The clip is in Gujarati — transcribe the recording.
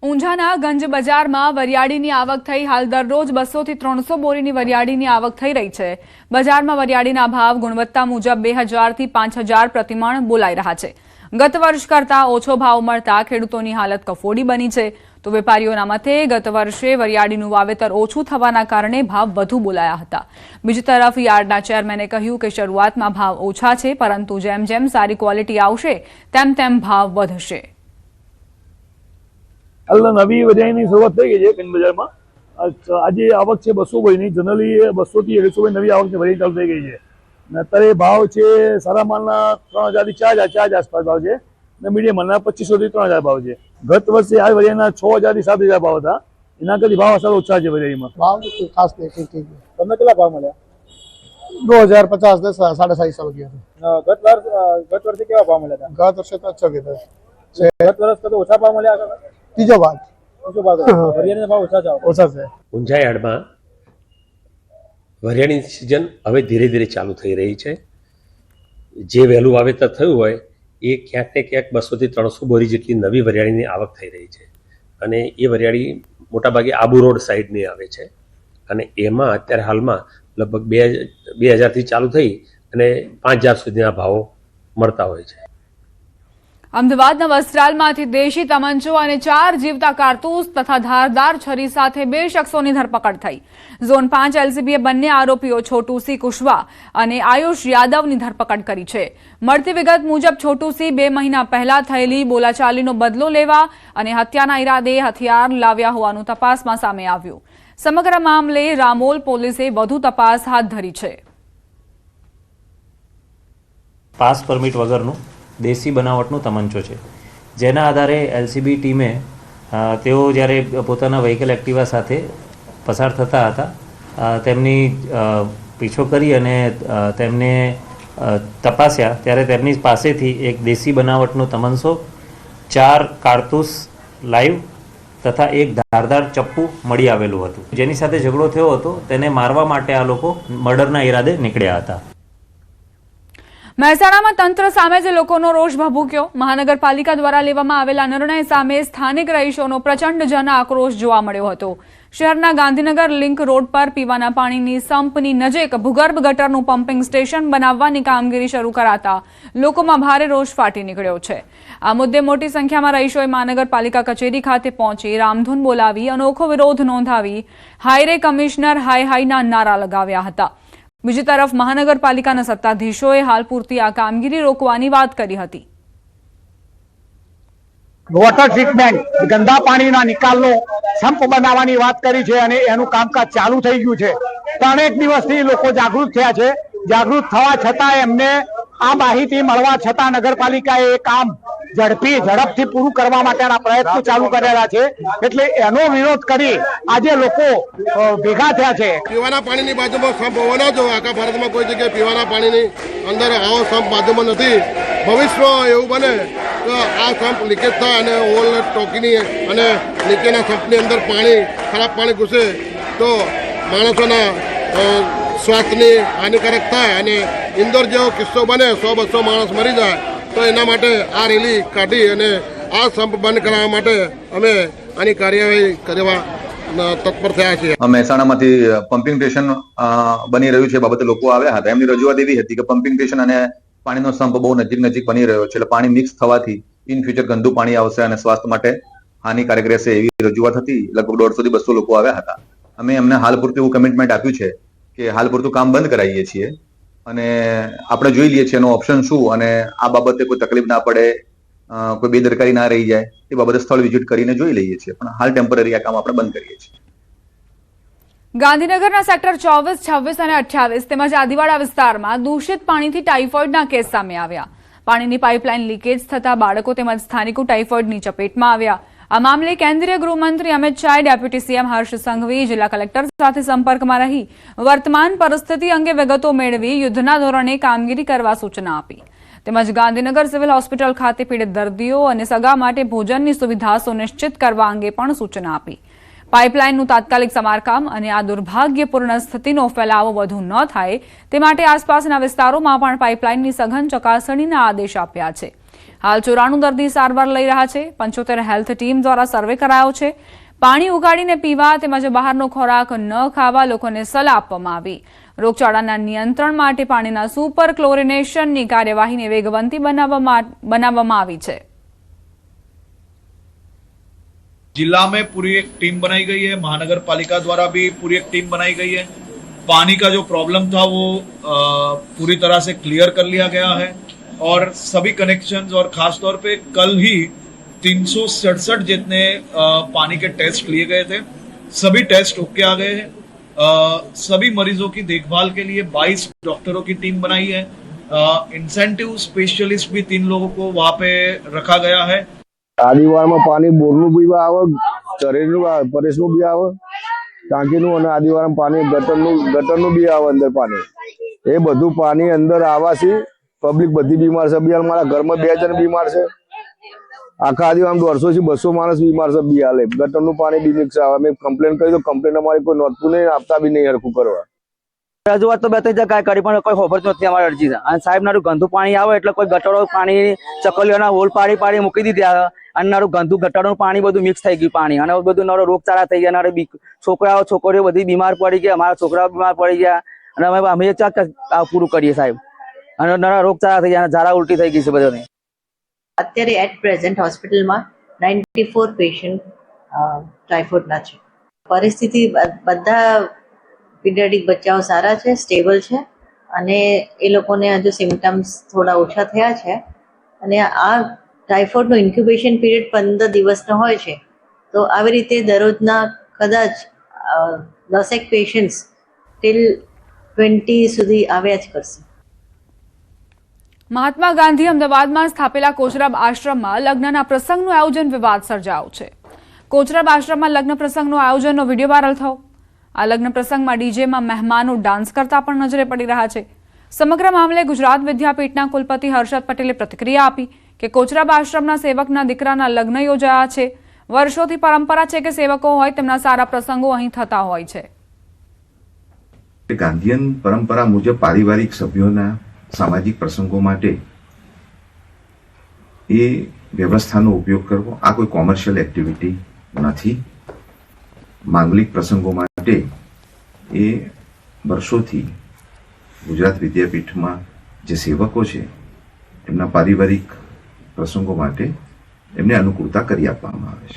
ઊંઝાના ગંજ બજારમાં વરિયાળીની આવક થઈ। હાલ દરરોજ 200 થી 300 બોરીની વરિયાળીની આવક થઈ રહી છે। બજારમાં વરિયાળીના ભાવ ગુણવત્તા મુજબ 2000 થી 5000 પ્રતિમણ બોલાઈ રહ્યા છે। ગત વર્ષ કરતા ઓછો ભાવ મળતા ખેડૂતોની હાલત કફોડી બની છે। તો વેપારીઓના મતે ગત વર્ષે વરિયાળીનું વાવેતર ઓછું થવાના કારણે ભાવ વધુ બોલાયા હતા। બીજી તરફ યાર્ડના ચેરમેને કહ્યું કે શરૂઆતમાં ભાવ ઓછા છે, પરંતુ જેમ જેમ સારી ક્વોલિટી આવશે તેમ તેમ ભાવ વધશે। હાલ નવી વરિયાળીની શરૂઆત થઈ ગઈ છે ગંજ બજારમાં। આજે આવક છે 200 બોરીની। જનરલી 200 થી 150 બોરી નવી આવક છે વરિયાળી ચાલુ થઈ ગઈ છે। અને અત્યારે ભાવ છે સારા માલના 3000 થી 4000 આસપાસ ભાવ છે, અને મીડિયમ માલના 2500 થી 3000 ભાવ છે। ગત વર્ષે આ વરિયાળીના 6000 થી 7000 ભાવ હતા। એના કરતી ભાવ અસર ઓછા છે વરિયાળીમાં। ભાવ ખાસ ઠીક તમને કેટલા ભાવ મળ્યા? 2050 ને 450 રૂપિયા। ગત વર્ષે કેવા ભાવ મળ્યા હતા? ગત વર્ષે તો अच्छा કીધું છે। ગત વર્ષ કરતા ઓછા ભાવ મળ્યા? ત્રીજો ભાગ વરિયાળીના ભાવ ઓછા છે। ઊંઝા યાર્ડમાં વરિયાળીની સિઝન હવે ધીરે ધીરે ચાલુ થઈ રહી છે। જે વહેલું વાવેતર થયું હોય એ ક્યાંક ને ક્યાંક 200 થી 300 બોરી જેટલી નવી વરિયાળીની આવક થઈ રહી છે, અને એ વરિયાળી મોટાભાગે આબુ રોડ સાઈડની આવે છે। અને એમાં અત્યારે હાલમાં લગભગ 2000 થી ચાલુ થઈ અને 5000 સુધીના ભાવો મળતા હોય છે। અમદાવાદના વસ્ત્રાલમાંથી દેશી તમંચો અને 4 જીવતા કારતૂસ તથા ધારદાર છરી સાથે 2 શખ્સોની ધરપકડ થઈ। ઝોન 5 એલસીબીએ બંને આરોપીઓ છોટુ સિંહ કુશવા અને આયુષ યાદવની ધરપકડ કરી છે। મળતી વિગત મુજબ છોટુ સિંહ 2 મહિના પહેલા થયેલી બોલાચાલીનો બદલો લેવા અને હત્યાના ઈરાદે હથિયાર લાવ્યા હોવાનું તપાસમાં સામે આવ્યું। સમગ્ર મામલે રામોલ પોલીસે વધુ તપાસ હાથ ધરી છે। પાસ પરમિટ વગરનું દેશી બનાવટનું તમંચો છે, જેના આધારે એલસીબી ટીમે તેઓ જ્યારે પોતાના વ્હીકલ એક્ટિવા સાથે પસાર થતા હતા તેમની પીછો કરી અને તેમને તપાસ્યા ત્યારે તેમની પાસેથી એક દેશી બનાવટનો તમંચો, 4 કારતૂસ લાઈવ તથા એક ધારદાર ચપ્પુ મળી આવેલું હતું, જેની સાથે ઝઘડો થયો હતો। તેને મારવા માટે આ લોકો મર્ડરના ઈરાદે નીકળ્યા હતા। મહેસાણામાં તંત્ર સામે જે લોકોનો રોષ ભભૂક્યો। મહાનગરપાલિકા દ્વારા લેવામાં આવેલા નિર્ણય સામે સ્થાનિક રહીશોનો પ્રચંડ જન આક્રોશ જોવા મળ્યો હતો। શહેરના ગાંધીનગર લિંક રોડ પર પીવાના પાણીની સંપની નજીક ભૂગર્ભ ગટરનું પમ્પિંગ સ્ટેશન બનાવવાની કામગીરી શરૂ કરાતા લોકોમાં ભારે રોષ ફાટી નીકળ્યો છે। આ મુદ્દે મોટી સંખ્યામાં રહીશોએ મહાનગરપાલિકા કચેરી ખાતે પહોંચી રામધૂન બોલાવી અનોખો વિરોધ નોંધાવી હાયરે કમિશનર હાય હાયના નારા લગાવ્યા હતા। બીજી તરફ મહાનગરપાલિકાના સત્તાધીશોએ હાલ પૂરતી આ કામગીરી રોકવાની વાત કરી હતી। વોટર ટ્રીટમેન્ટ ગંદા પાણીના નિકાલનો સંપ બનાવવાની વાત કરી છે, અને એનું કામકાજ ચાલુ થઈ ગયું છે। 3 દિવસથી લોકો જાગૃત થયા છે। જાગૃત થવા છતાં એમને આ માહિતી મળવા છતાં નગરપાલિકાએ એ કામ ઝડપથી પૂરું કરવા માટેના પ્રયત્નો ચાલુ કરેલા છે। એટલે એનો વિરોધ કરી આજે લોકો ભેગા થયા છે। પીવાના પાણીની બાજુમાં સંપ હોવાના જો આખા ભારતમાં કોઈ જગ્યાએ પીવાના પાણીની અંદર આવો સંપ બાજુમાં નથી। ભવિષ્યમાં એવું બને તો આ સંપ લીકેજ થાય અને ઓલ ટોકીની અને નીચેના સંપની અંદર ખરાબ પાણી ઘૂસે તો માણસોના સ્વાસ્થ્યની હાનિકારક થાય અને ઇન્દોર જેવો કિસ્સો બને, 100-200 માણસ મરી જાય। તો એના માટે આ રેલી કાઢી અને આ સંપ બંધ કરાવવા માટે અમે આની કાર્યવાહી કરવા તત્પર થયા છીએ। મહેસાણામાંથી પમ્પિંગ સ્ટેશન બની રહ્યું છે બાબતે લોકો આવ્યા હતા। એમની રજૂઆત એવી હતી કે પમ્પિંગ સ્ટેશન અને પાણીનો સંપ બહુ નજીક બની રહ્યો છે, એટલે પાણી મિક્સ થવાથી ઇન ફ્યુચર ગંદુ પાણી આવશે અને સ્વાસ્થ્ય માટે હાનિકારક રહેશે, એવી રજૂઆત હતી। લગભગ 150 થી 200 લોકો આવ્યા હતા। અમે એમને હાલ પૂરતું એવું કમિટમેન્ટ આપ્યું છે કે હાલ પૂરતું કામ બંધ કરાવીએ છીએ અને આપણે જોઈ લઈએ છીએ એનો ઓપ્શન શું, અને આ બાબતે કોઈ તકલીફ ના પડે, કોઈ બેદરકારી ના રહી જાય એ બાબતે સ્થળ વિઝિટ કરીને જોઈ લઈએ છીએ, પણ હાલ ટેમ્પરરી આ કામ આપણે બંધ કરીએ છીએ। ગાંધીનગરના સેક્ટર 24, 26 અને 28 તેમજ આદિવાડા વિસ્તારમાં દૂષિત પાણીથી ટાઇફોઇડના કેસ સામે આવ્યા। પાણીની પાઇપલાઇન લીકેજ થતા બાળકો તેમજ સ્થાનિકો ટાઇફોઇડની ચપેટમાં આવ્યા। આ મામલે કેન્દ્રીય ગૃહમંત્રી અમિત શાહે ડેપ્યુટી સીએમ હર્ષ સંઘવી જિલ્લા કલેક્ટર સાથે સંપર્કમાં રહી વર્તમાન પરિસ્થિતિ અંગે વિગતો મેળવી યુદ્ધના ધોરણે કામગીરી કરવા સૂચના આપી। તેમજ ગાંધીનગર સિવિલ હોસ્પિટલ ખાતે પીડિત દર્દીઓ અને સગા માટે ભોજનની સુવિધા સુનિશ્ચિત કરવા અંગે પણ સૂચના આપી। પાઇપલાઇનનું તાત્કાલિક સમારકામ અને આ દુર્ભાગ્યપૂર્ણ સ્થિતિનો ફેલાવો વધુ ન થાય તે માટે આસપાસના વિસ્તારોમાં પણ પાઇપલાઇનની સઘન ચકાસણીના આદેશ આપ્યા છે। હાલ 94 દર્દી સારવાર લઈ રહ્યા છે. 75 હેલ્થ ટીમ દ્વારા સર્વે કરાયો છે. પાણી ઉકાળીને પીવા તેમજ બહારનો ખોરાક ન ખાવા લોકોને સલાહ આપવામાં આવી. રોગચાળાના નિયંત્રણ માટે પાણીના સુપર ક્લોરિનેશનની કાર્યવાહીને વેગવંતી બનાવવામાં આવી છે. जिला में पूरी एक टीम बनाई गई है, महानगर पालिका द्वारा भी पूरी एक टीम बनाई गई है. पानी का जो प्रॉब्लम था वो पूरी तरह से क्लियर कर लिया गया है और सभी कनेक्शंस और खास तौर पे कल ही 367 जितने पानी के टेस्ट लिए गए थे, सभी टेस्ट होके आ गए हैं. सभी मरीजों की देखभाल के लिए 22 डॉक्टरों की टीम बनाई है. इंसेंटिव स्पेशलिस्ट भी 3 लोगों को वहाँ पे रखा गया है. આદિવારમાં પાણી બોરનું બી આવે, તરેનું પરેશનું બી આવે, ટાંકીનું, અને આદિવારમાં પાણી ગટરનું બી આવે અંદર પાણી. એ બધું પાણી અંદર આવવાથી પબ્લિક બધી બીમાર છે. બી મારા ઘરમાં 2 જણ બીમાર છે. આખા આદિવારમાં 150 થી 200 માણસ બીમાર છે. બી હાલે ગટરનું પાણી બી મિક્સ આવે. મેં કમ્પ્લેન કરી તો કમ્પ્લેન અમારી કોઈ નોંધતું નહીં, આપતા બી નહીં હરખું કરવા. રજૂઆત તો 2-3 જગ્યાએ કરી પણ કોઈ ખબર નથી અમારી અરજી. અને સાહેબ નારું ગંદુ પાણી આવે એટલે કોઈ ગટરો પાણી ચકલીઓના હોલ પાડી મૂકી દીધા અને નારું ગંદુ ગટરનું પાણી બધું મિક્સ થઈ ગયું પાણી, અને બધું નારો રોગચાળા થઈ ગયા. નારે છોકરાઓ છોકરીઓ બધી બીમાર પડી ગયા, અમારા છોકરાઓ બીમાર પડી ગયા, અને અમે પૂરું કરીએ સાહેબ. અને નારા રોગચાળા થઈ ગયા, ઝાડા ઉલટી થઈ ગઈ છે બધાને. અત્યારે એટ પ્રેઝન્ટ હોસ્પિટલમાં 94 પેશન્ટ ટાઇફોઇડના છે. પરિસ્થિતિ બધા પીડિયાટ્રિક બચ્ચાઓ સારા છે, સ્ટેબલ છે, અને એ લોકોને હજુ સિમ્ટમ્સ થોડા ઓછા થયા છે. અને આ ટાઇફોઇડનો ઇન્ક્યુબેશન પીરિયડ 15 દિવસનો હોય છે. તો આવી રીતે દરરોજના કદાચ 10 પેશન્ટ્સ ટિલ 20 સુધી આવ્યા જ કરશે. મહાત્મા ગાંધી અમદાવાદમાં સ્થાપેલા કોચરબ આશ્રમમાં લગ્નના પ્રસંગનું આયોજન વિવાદ સર્જાયો છે. કોચરબ આશ્રમમાં લગ્ન પ્રસંગનું આયોજનનો વિડીયો વાયરલ થયો. આ લગ્ન પ્રસંગમાં ડીજેમાં મહેમાનો ડાન્સ કરતા પણ નજરે પડી રહ્યા છે. સમગ્ર મામલે ગુજરાત વિદ્યાપીઠના કુલપતિ હર્ષદ પટેલે પ્રતિક્રિયા આપી કે કોચરબ આશ્રમના સેવકના દીકરાના લગ્ન યોજાયા છે. વર્ષોથી પરંપરા છે કે સેવકો હોય તેમના સારા પ્રસંગો અહીં થતા હોય છે. ગાંધીયન પરંપરા મુજબ પારિવારિક સભ્યોના સામાજિક પ્રસંગો માટે એ વ્યવસ્થાનો ઉપયોગ કરવો આ કોઈ કોમર્શિયલ એક્ટિવિટી નથી. માંગલિક પ્રસંગો માટે એ વર્ષોથી ગુજરાત વિદ્યાપીઠમાં જે સેવકો છે એમના પારિવારિક પ્રસંગો માટે એમને અનુકૂળતા કરી આપવામાં આવે છે.